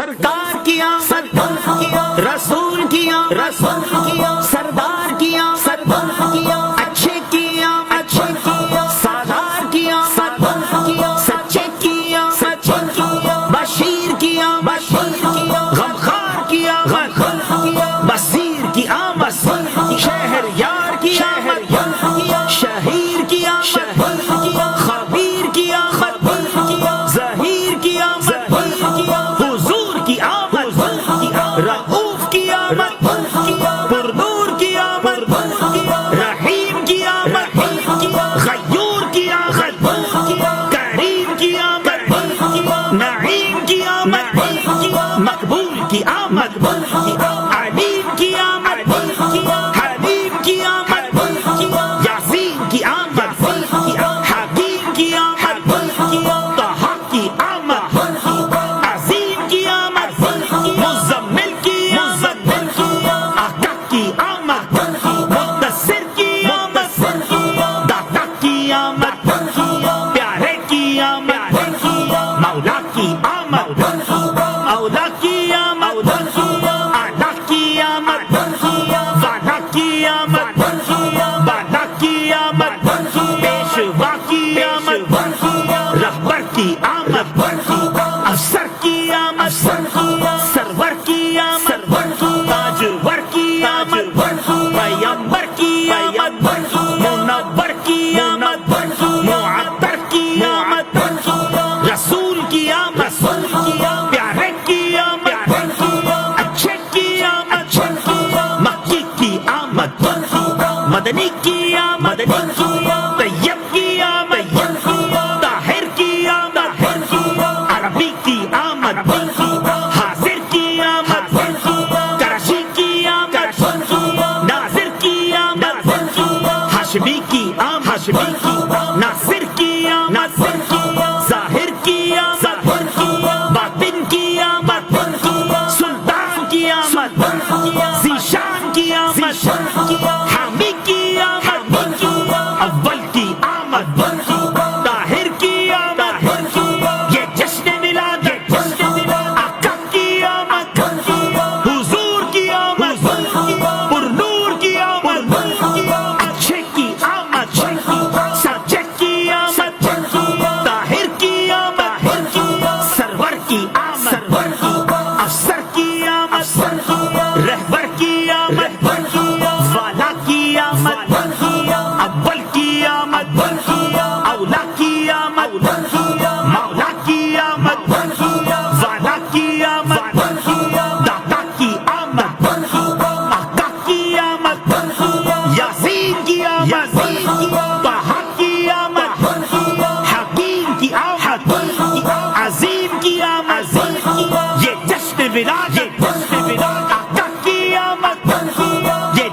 سرکار کی آمد، رسول کی آمد، سردار کی آمد، اچھے کی آمد، سالار کی آمد، سچے کی آمد، بشیر کی آمد، غمخوار کی آمد، بصیر کی آمد، شہر یار کی آمد، شہیر کی آمد، خبیر کی آمد، ظہیر کی آمد، حضور کی آمد، رؤوف کی آمد، پرنور کی آمد، رحیم کی آمد، غیور کی آمد، کریم کی آمد، نعیم کی آمد، مقبول کی آمد، علیم کی آمد، حلیم کی آمد، یاسین کی آمد، حکیم کی آمد، طہ کی آمد، عظیم کی آمد، مزمل کی آمد، آقا کی آمد، مدثر کی آمد، داتا کی آمد، پیارے کی آمد، مولا کی آمد، اولا کی آمد، اعلیٰ کی آمد، والا کی آمد، بالا کی آمد، پیشوا کی آمد، رہبر کی آمد، افسر کی آمد، سرور کی آمد، تاجور کی آمد، پیمبر کی آمد، منور کی آمد، معطر کی آمد، رسول کی آمد، پیارے کی آمد، اچھے کی آمد، مکی کی آمد، مدنی کی آمد، طیب کی آمد، طاہر کی آمد، عربی کی آمد، حاضر کی آمد، کرشی کی آمد، ناظر کی آمد، ہاشمی کی آمد، ناصر کی آمد، ظاہر کی آمد، باطن کی آمد، سلطان کی آمد، ذیشان کی آمد، حامی کی آمد، اول کی آمد، طاہر کی آمد، یہ جشن ولادت آقا کی آمد، حضور کی آمد، پرنور کی آمد، اچھے کی آمد، سچے کی آمد، طاہر کی آمد، سرور کی آمد، افسر کی آمد، رہبر کی آمد، والا کی آمد، اول کی آمد، اولا کی آمد، مولا کی آمد، والا کی آمد، داتا کی آمد، آقا کی آمد، یاسین کی آمد، طہ کی آمد، حکیم کی آمد، عظیم کی آمد، یہ جشن ولادت آقا کی آمد، یہ